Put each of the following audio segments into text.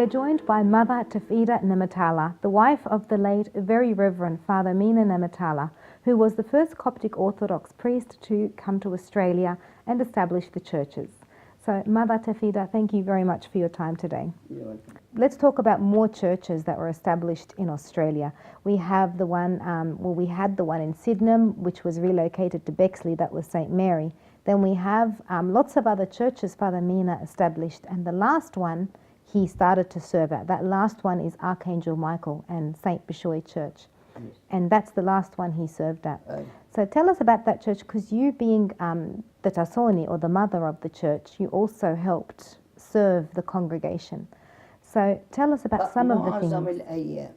We're joined by Mother Tafida Nematalla, the wife of the late Very Reverend Father Mina Nematalla, who was the first Coptic Orthodox priest to come to Australia and establish the churches. So, Mother Tafida, thank you very much for your time today. You're welcome. Let's talk about more churches that were established in Australia. We have the one, we had the one in Sydenham, which was relocated to Bexley, that was St. Mary. Then we have lots of other churches Father Mina established, and the last one he started to serve at. That last one is Archangel Michael and St. Bishoy Church. Yes. And that's the last one he served at. Aye. So tell us about that church, because you being the Tasoni, or the mother of the church, you also helped serve the congregation. So tell us about some of the معظم things. الأيام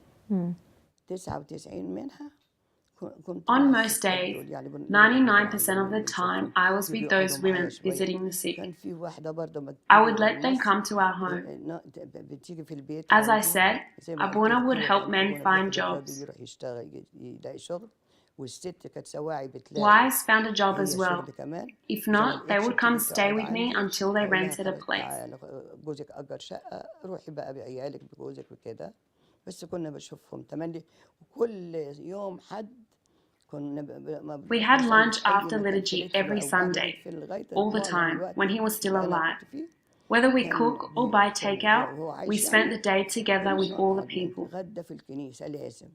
99 منها كنت On مع most الستات days, دول، يعني 99% of the time, I was with those women visiting the sick. كان في واحدة برضه ما I would let them come to our home. بتيجي في البيت As I عندي، said, زي ما قلت Abuna would لك، help men أبونا find بياخد أولاده jobs. يروح يشتغل يلاقي شغل، والست كانت سواعي بتلاقي Wives found a job as هي well. شغل كمان. If إذا ما not, they لقيتش would come بتيجي stay تقعد with me عندي، until they أقول لها rented a خلاص place. تعالى جوزك أجر شقة، روحي بقى بعيالك بجوزك وكده. بس كنا بشوفهم تملي، وكل يوم حد كنا We had بنصلي lunch في أي after مكان في liturgy بيتهم every أو بعد Sunday, فين لغاية all the معظم time, الوقت when he was still اللي أنا alive. كنت فيه. Whether we كان cook or buy كان takeout, وهو we عايش spent the يعني day together with كنا all the نقعد people. نتغدى في الكنيسة لازم.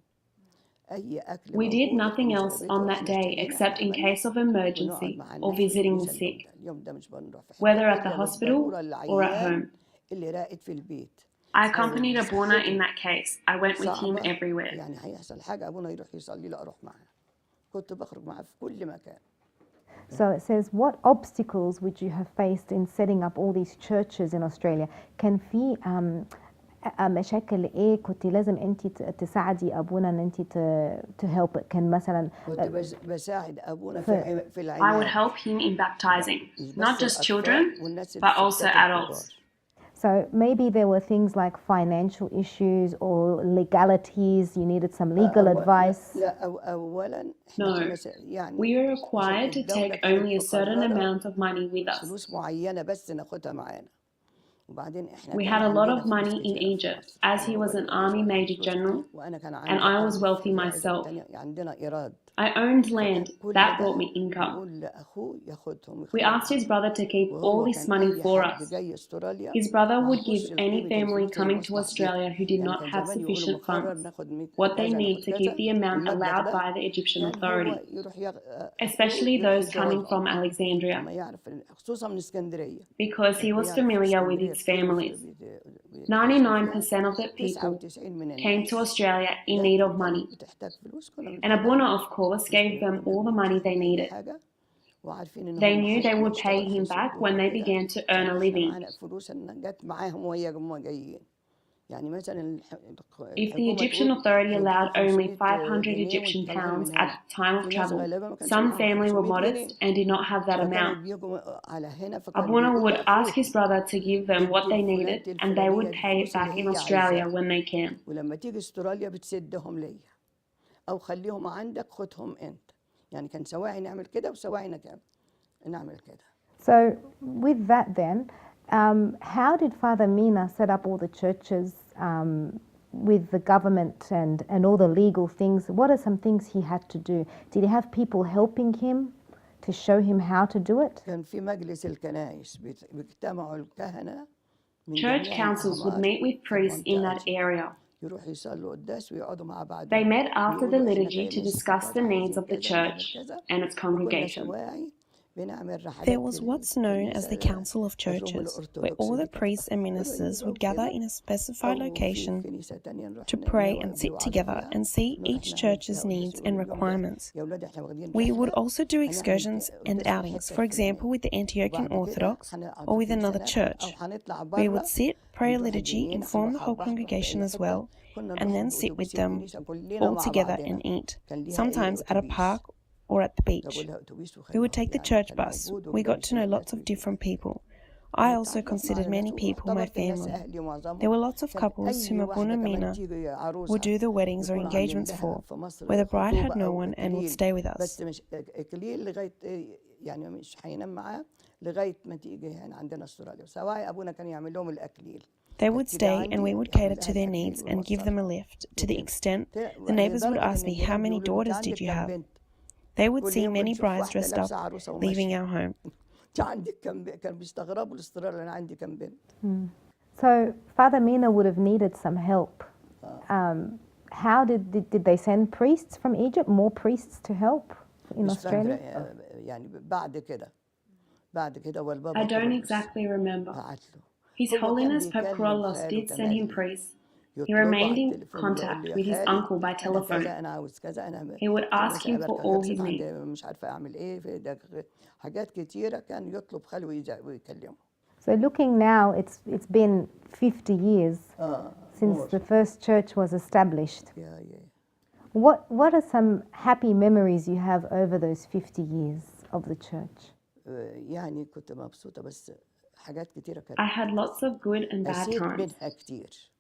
أي أكل We did موجود nothing الكنيسة else جابته on that وإحنا day اشترينا except إحنا in عملنا، case of ونقعد emergency مع or الناس visiting the الكنيسة. اليوم sick, ده مش بنروح في حتة whether at the إلا hospital بالضرورة or at العيان home. اللي راقد في البيت. I accompanied Abuna in that case. I went with him صعبة everywhere. يعني هيحصل حاجة أبونا يروح يصلي له أروح معاه. كنت بخرج معاه في كل مكان. So it says, what obstacles would you have faced in setting up all these churches in Australia? كان في مشاكل ايه كنت لازم انت تساعدي ابونا ان انت to help it؟ كان مثلا كنت بساعد أبونا I would العناية. help him in baptizing, not just الأطفال children, والناس but also الستات adults. الكبار. So maybe there were things like financial issues or legalities, you needed some legal advice. لا أولا No, إحنا كنا يعني we were عشان required to الدولة take كانت only a certain مقررة amount of money with us. فلوس معينة بس ناخدها معانا. وبعدين إحنا We كان had a lot عندنا of فلوس money in كتيرة في Egypt, مصر. as يعني he هو was an اللي army كان عنده major فلوس general, كتير وأنا كان and عندي I was أرض wealthy في العزبة myself. التانية، عندنا إيراد. I owned فكان land كل that ده brought me income. يقول لأخوه ياخدهم We asked his brother to keep all وهو this كان money أي for حد us. جاي أستراليا His brother would give معهوش any قيمة family الفلوس اللي coming to مسموح بيها. Australia who did يعني not كان have زمان يقولوا sufficient مقرر funds ناخد what they كذا need ناخد to give كذا the amount المبلغ allowed ده by the Egyptian كان هو authority, يروح especially يروح those coming يديهولهم from Alexandria, لما يعرف خصوصا من اسكندرية. because he was يعرف في familiar with اسكندرية its كتير families. بيتحشوا 99% فيها. of the people 99 من came to الناس Australia in need of كانت money, بتحتاج فلوس كنا and بنديها Abuna, لهم. of course, مش gave them كنا all the money they بنديهم أي needed. حاجة وعارفين إن They هم knew they هيروحوا would pay يشتغل في him back سوق when they وكده. began to earn a كان إحنا living. معانا فلوس إن جت معاهم وهي هم جايين. يعني مثلا If the الحكومة Egyptian تقول authority هيديكوا allowed only 500 500 جنيه Egyptian وانتوا طالعين pounds من at هنا. the time of في ناس travel, غلابة ما كانش some معاهم family were 500 modest جنيه and did not have that فكانوا amount. بيجوا على هنا فكان Abuna بيقول would ask his لأخوهم brother to give them what ادي they لفلانة needed, and they would الفلانية pay it الفلوس اللي back in هي Australia عايزاها when they can. ولما تيجي استراليا بتسدهم ليا أو خليهم عندك خدهم أنت. يعني كان سواعي نعمل كده وسواعي نعمل كده. So with that then, how did Father Mina set up all the churches with the government and all the legal things? What are some things he had to do? Did he have people helping him to show him how to do it? كان في مجلس الكنائس بيجتمعوا الكهنة من Church جميع councils would الأعمار meet with في priests in المنطقة that دي. area. يروحوا يصلوا قداس ويقعدوا مع They بعضهم met after the ويقولوا إحنا liturgy to كنيستنا discuss the كذا needs عايزين of the كذا ونعمل church كذا. and its وكنا congregation. سواعي بنعمل There رحلات was what's known as the Council of الروم Churches, where الأرثوذكس all the اللي كانت priests and ministers would gather in a specified location to pray and sit together and see each church's needs and requirements. We would also do excursions and outings, for example with the Antiochian Orthodox or with another church. We would sit, pray a liturgy, inform the whole congregation as well, and then sit with them all together and eat, sometimes at a park or at the beach. We would take the church bus. We got to know lots of different people. I also considered many people my family. There were lots of couples whom Abuna Mina would do the weddings or engagements for, where the bride had no one and would stay with us. يعني مش هينام معاه لغايه ما تيجي هنا عندنا استراليا. سواء ابونا كان يعمل لهم الاكليل They would stay and we would cater to their needs and give them a lift, to the extent the neighbors would ask me, "How many daughters did you have?" They would see many brides dressed up, leaving our home. كانوا بيستغربوا الاستغراب اللي أنا عندي كم بنت. So Father Mina would have needed some help. How did they send priests from Egypt, more priests to help in Australia? يعني بعد كده والبابا I don't كيرلس exactly remember. بعت له. His هو كان Holiness Pope بيكلم Carlos خاله did send him تملي priests. He يطلبه remained على in التليفون يقول contact لي يا with his خالي uncle by أنا telephone. كذا أنا عاوز كذا أنا He would ask مثلا him for أبارك all خمسة his needs. عندي مش عارفة أعمل إيه في ده حاجات كتيرة كان يطلب خاله ويكلمه. So looking now, it's been 50 years since the first church was established. What are some happy memories you have over those 50 years of the church? يعني كنت مبسوطة بس حاجات كتيرة كانت I had lots of good and bad أسيت times. منها كتير.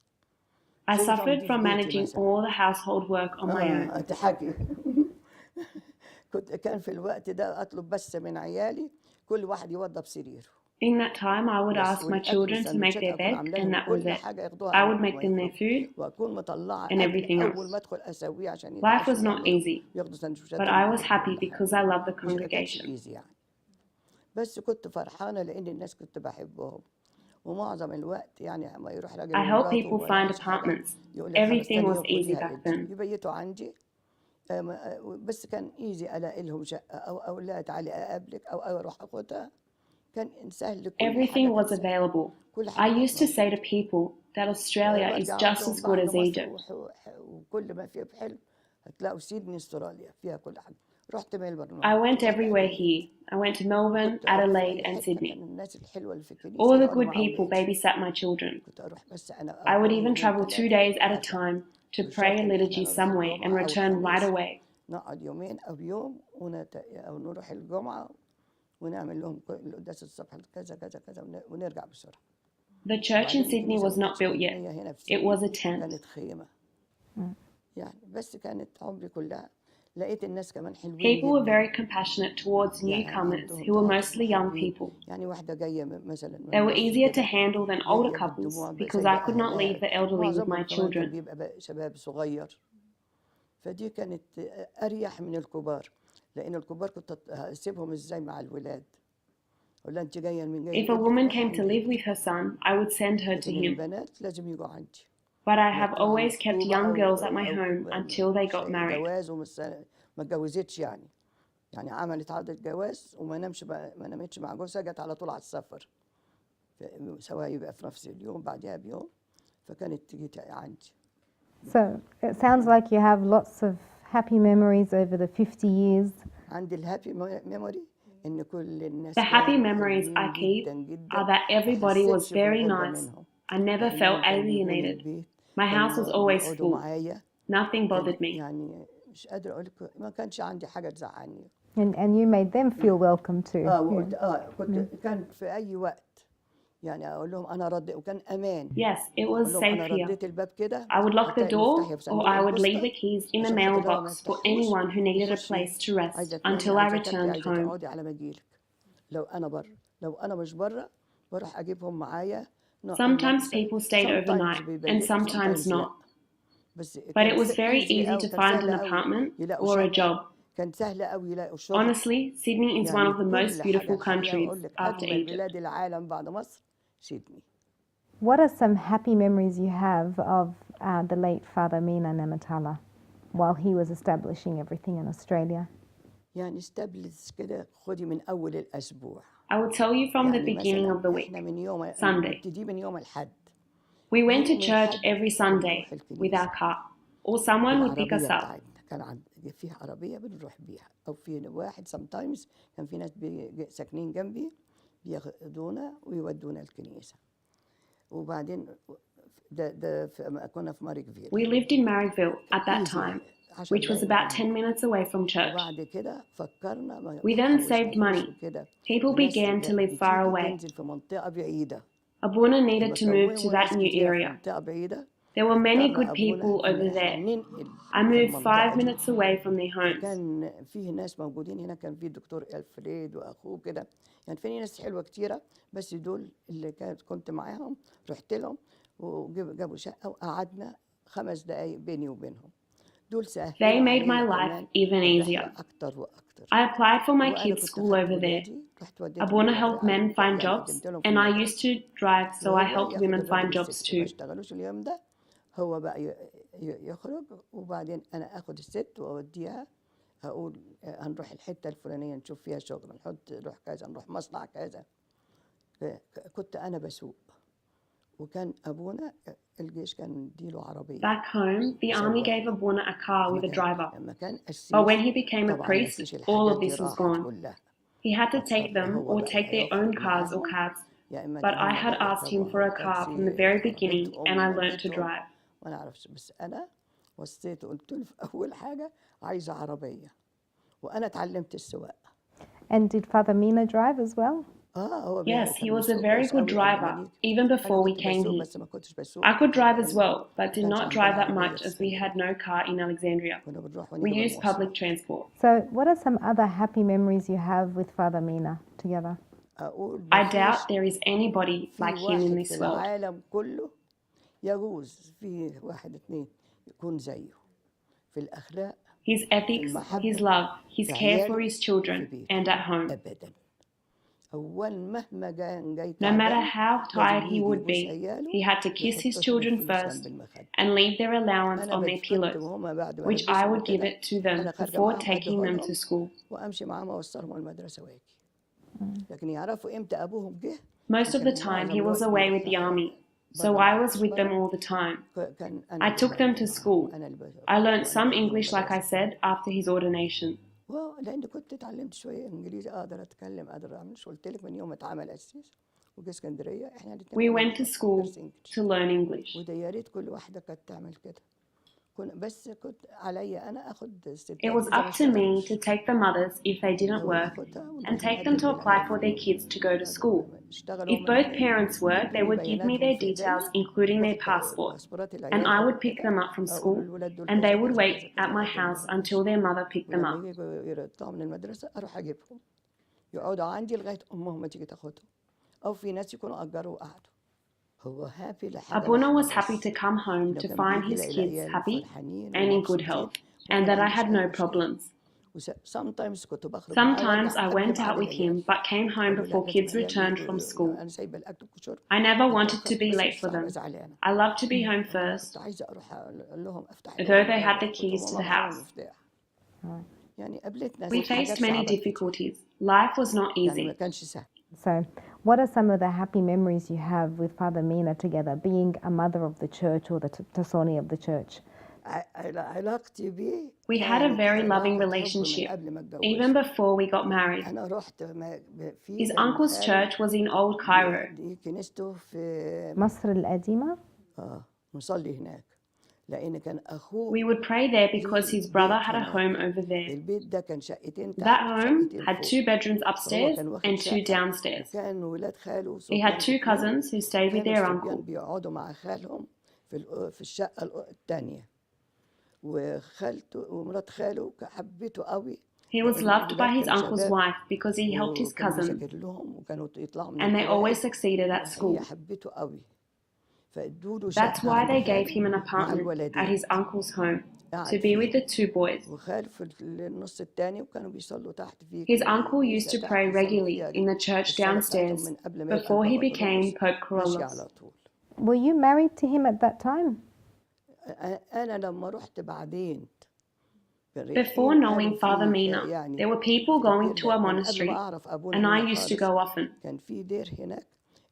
I زي suffered تنظيف from بيتي managing مثلا. all the household work on my own. تحكي. كان في الوقت ده أطلب بس من عيالي كل واحد يوضب سريره. In that time, I would ask my children to make their bed, and that was it. I would make them their food and everything else. Life was not easy, but I was happy because I loved the congregation. بس كنت فرحانة لأن الناس كنت بحبهم. ومعظم الوقت يعني ما يروح راجل I helped ومراته people ولا find عايز حاجة apartments. يقول لي 5 Everything was يوم easy خديها back then. يبيتوا عندي. بس كان ايزي الاقي لهم شقه او اقول لها تعالي اقابلك او اروح اخدها كان سهل كل Everything حاجه was available. I used to say to people that Australia is just as good as Egypt. وكل ما فيها حلو هتلاقوا سيدني استراليا فيها كل حاجه. رحت ملبورن. I went everywhere here. I went to Melbourne, Adelaide, and Sydney. الناس الحلوه اللي في الكنيسه All the good people babysat my children. كنت اروح بس انا I would even travel 2 days at a time to pray a liturgy somewhere and return right away. نقعد يومين او يوم او نروح الجمعه ونعمل لهم القداس الصبح كذا كذا كذا ونرجع بسرعه. The church in Sydney was not built yet. It was a tent. كانت خيمه. يعني بس كانت عمري كلها لقيت الناس كمان حلوين. People were very compassionate towards newcomers who were mostly young people. يعني واحدة جاية مثلا. They were easier to handle than older couples because I could not leave the elderly with my children. بيبقى شباب صغير. فدي كانت أريح من الكبار لأن الكبار كنت أسيبهم إزاي مع الولاد. ولا أنت جاية من جاية. If a woman came to live with her son, I would send her to him. البنات لازم يجوا عندي. But I have always kept young girls at my home until they got married. جواز ما اتجوزتش يعني عملت عقدة جواز وما نامتش مع جوزها جت على طول على السفر. سواء يبقى في نفس اليوم بعدها بيوم فكانت تيجي عندي. So it sounds like you have lots of happy memories over the 50 years. عندي الهابي ميموري إن كل الناس. The happy memories I keep are that everybody was very nice. I never felt alienated. My house was always full. Nothing bothered me. يعني مش قادرة أقول لك ما كانش عندي حاجة تزعلني. And you made them feel welcome too. كنت كان في أي وقت يعني أقول لهم أنا رديت وكان أمان. Yes, it was safe أنا here. رديت الباب كده. I would lock the door or I would leave the keys in the mailbox for anyone who needed a place to rest until I returned home. تقعدي على ما أجيلك. لو أنا برا لو أنا مش برا بروح أجيبهم معايا. Sometimes people stayed overnight and sometimes not. But it was very easy to find an apartment or a job. Honestly, Sydney is one of the most beautiful countries after Egypt. What are some happy memories you have of the late Father Mina Nematalla while he was establishing everything in Australia? يعني استبلس كده خدي من أول الأسبوع. I will tell you from the beginning of the week, Sunday. من يوم الحد. We went to church every Sunday with our car, or someone would pick us up. كان فيها عربية بنروح بيها أو في واحد sometimes كان في ناس ساكنين جنبي بياخدونا ويودونا الكنيسة. وبعدين كنا في ماريكفيل. We lived in Marrickville at that time, which was about 10 minutes away from church. We then saved money. People began to live far away. Abuna needed to move to that new area. There were many good people over there. I moved 5 minutes away from their homes. كان فيه ناس موجودين هنا كان في دكتور ألفريد وأخوه كده يعني في ناس حلوة كتيرة بس دول اللي كنت معاهم رحت لهم وجابوا شقة وقعدنا 5 دقايق بيني وبينهم. دول They سهلوا made my عليا life كمان even الرحلة easier. أكتر وأكتر. I applied for my وأنا kids' كنت school أخدت over there. ولادي رحت وديتهم Abuna المدرسة helped men find يعني jobs, قدمت لهم في and I المدرسة. used to drive, so I وهو helped ياخد women الراجل find jobs والست ما too. اشتغلوش اليوم ده، هو بقى يخرج وبعدين أنا آخد الست وأوديها، أقول هنروح الحتة الفلانية نشوف فيها شغل، نروح كذا، نروح مصنع كذا. كنت أنا بسوق، وكان أبونا الجيش كان مديله عربية. Back home, the army سواق. gave Abuna a car with a driver. لما كان But when قسيس he became a طبعا ما priest, فيش all الحاجات of دي this was راحت gone. كلها. He had to take اضطر them هو or بقى take their own يخرج cars or معاهم، cabs. يا إما But I هم had بقى asked him for يركبوهم a car from the تاكسي very beginning, and I عربيتهم learned to والدتهم، drive. ما نعرفش. بس أنا وصيت وقلت له في أول حاجة عايزة عربية، وأنا اتعلمت السواقة. And did Father Mina drive as well? هو Yes, he كان was a بيسوق very كويس good قوي قبل ما driver, نيجي. even أنا before we كنت came بسوق here. بس ما كنتش بسوق I could drive as لأن well, but ما did كانش not عندنا drive that عربية much في as we had اسكندرية، no car in Alexandria. كنا بنروح We ونيجي used public بالمواصلات. transport. So, what are some other happy memories you have with Father Mina together? أقول I ما doubt فيش there is anybody في like him in واحد this في world. العالم كله يجوز فيه واحد اتنين يكون زيه في الأخلاق، His في ethics, his المحبة، love, his في care for عياله، his في children, بيته. and at home. أبدا. أول مهما جاي No matter تعبان how لازم tired he يجي would يبوس be, عياله he had to kiss his ويحط لهم children الفلوس first جنب المخدة. and leave their allowance أنا on their كنت pillows, وهما بعد ما which I يلبسهم would give وكده it to them أنا خارجة before معاهم taking them to أديهولهم school. وأمشي معاهم أوصلهم المدرسة وأجي. لكن يعرفوا إمتى أبوهم جه. Most of the كان time he معظم was الوقت away بيروح with the army, so برا I مع was with them الأسمرة. all the time. كان أنا I اللي took them بمضي to معاهم، school. أنا اللي I learned some بوديهم English, like I المدرسة. said, after his ordination. لأن كنت اتعلمت شوية إنجليزي، أقدر أتكلم أقدر أعمل. مش قلت لك من يوم ما اتعمل أسيس وجه اسكندرية إحنا We الاتنين went to school to learn English. وده يا ريت كل واحدة كانت تعمل كده. بس كنت عليا أنا أخد It الستات was إذا ما up to me اشتغلوش. to take the mothers if they didn't هو work ياخدها and ونروح take them نقدم to apply for بالأوامر. their kids to go to school. اشتغلوا If هما both الاتنين parents worked, they يدوني would give me بياناتهم their في details, إيديا، including their باخد passport, باسبورات and العيال I أو would pick كده، them up from أقول school, الولاد دول and كذا they would كذا wait كذا at كذا my أقدم house لهم. until their mother picked them ولما up. يجوا يطلعوا من المدرسة أروح أجيبهم يقعدوا عندي لغاية أمهم ما تيجي تاخدهم، أو في ناس يكونوا أجروا وقعدوا. هو هابي لحاجة Abuna واحدة was happy بس، to come home إنه to كان find بيجي his يلاقي kids العيال happy فرحانين and in good ومبسوطين health, وأنا and ما that I عنديش had أي no مشكلة. problems. sometimes كنت بخرج معاه وارجع Sometimes I قبل went out ميعاد with العيال. him, but came home أقول له لا before لازم kids عيالي returned يجوا، from school. أنا سايبة الأكل والشرب I never wanted to اتأخرت be بس late نص for ساعة them. زعلانة. I loved to be home أنا first, كنت عايزة أروح أقول لهم أفتح though لهم they had الباب، the كنت keys to وماما the معاهم house. المفتاح. يعني قابلتنا We حاجات faced many صعبة كتير، difficulties. Life was not يعني ما easy. كانش سهل. So, what are some of the happy memories you have with Father Mina together, being a mother of the church or the Tasoni of the church? علاقتي بيه We had a كانت very loving علاقة حب من relationship, قبل ما even اتجوزه. before we got married. أنا رحت في His كان uncle's خاله church was in Old Cairo. دي كنيسته في مصر القديمة. نصلي هناك لأن كان أخوه We would pray there because ليه his brother بيت had a هناك. home over there. البيت ده كان شقتين That تحت home وشقتين had فوق. 2 bedrooms فهو upstairs كان واخد and 2 شقة downstairs. وكان ولاد خاله He had صبيان 2 كتير. cousins who stayed with كانوا their الصبيان uncle. بيقعدوا مع خالهم في الشقة التانية، وخالته ومرات خاله حبيته قوي. He was loved by his uncle's شباب wife because he helped his وكان cousins, بيذاكر لهم وكانوا يطلعوا من and they always القراءة. succeeded at هي school. حبيته قوي فادوا له That's شقة why عند they gave خاله him an مع apartment at الولدين his uncle's home to قعد be with فيها. the 2 boys. وخال في النص التاني وكانوا بيصلوا تحت في His uncle used كنيسة to تحت pray يصلوا regularly فيها in the church الصلاة بتاعتهم downstairs من قبل ما يبقى before he البابا became كرولوس Pope ماشي Carolus. على طول. Were you married to him at that time? أنا لما رحت بعدين Before knowing Father Mina, there were people going to a monastery, and I used to go often. كان في دير هناك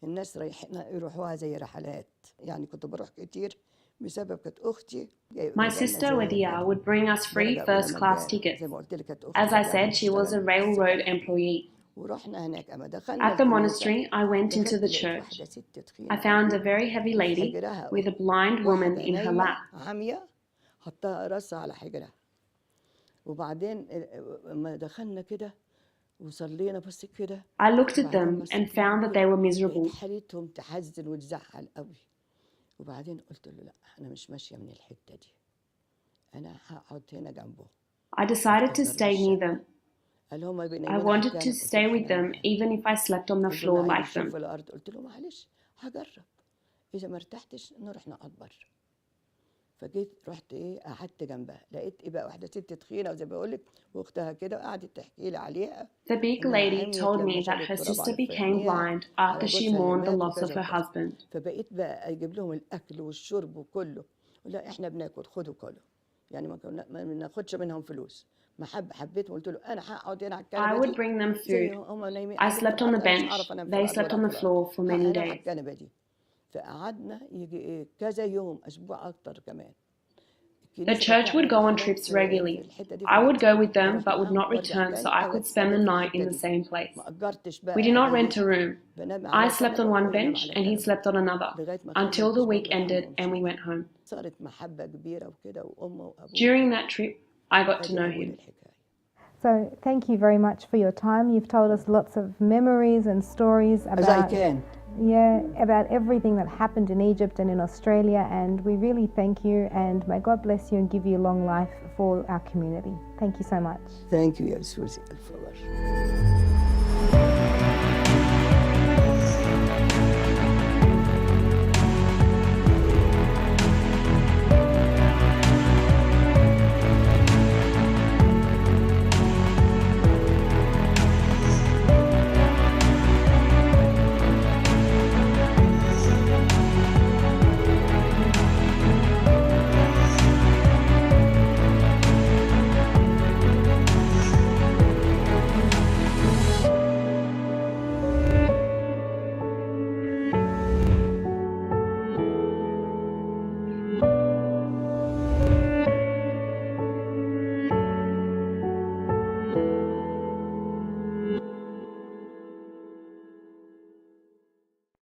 الناس رايحين يروحوها زي رحلات، يعني كنت بروح كتير بسبب كانت أختي. My sister Wadia would bring us free first-class tickets. As I said, she was a railroad employee. ورحنا هناك أما دخلنا At the الكنيسة monastery, I went into the لقيت church. واحدة ست I تخينة found a very heavy lady with a blind woman in her lap. عمية حطها راسها على حجرها. وبعدين لما دخلنا كده وصلينا بس كده I looked at them and found that they were miserable. حالتهم تحزن وتزعل قوي. وبعدين قلت له لا أنا مش ماشية من الحتة دي، أنا هقعد هنا جنبه. I decided to stay near them. I wanted to stay with them even if I slept on the floor like them. قلت له معلش هجرب إذا ما ارتحتش نروح نقعد بره. فجيت رحت قعدت جنبها، لقيت بقى واحدة ست تخينة وزي ما بقول لك واختها كده، وقعدت تحكي لي عليها. The big lady told me that her sister became blind after she mourned the loss of her husband. فبقيت بقى اجيب لهم الاكل والشرب وكله، لا احنا بناكل، خدوا كله، يعني ما بناخدش منهم فلوس. ما حبيت وقلت له انا هقعد هنا على الكنبه I دي. would bring them food. I slept on the bench. They slept on the floor for many days. الكنبه دي. فقعدنا يجي كذا يوم، اسبوع اكتر كمان. The church would go on trips regularly. I would go with them but would not return so I could spend the night in the same place. We did not rent a room. I slept on one bench and he slept on another until the week ended and we went home. During that trip, I got to know him. So thank you very much for your time. You've told us lots of memories and stories about everything that happened in Egypt and in Australia, and we really thank you, and may God bless you and give you long life for our community. Thank you so much. Thank you, Susie.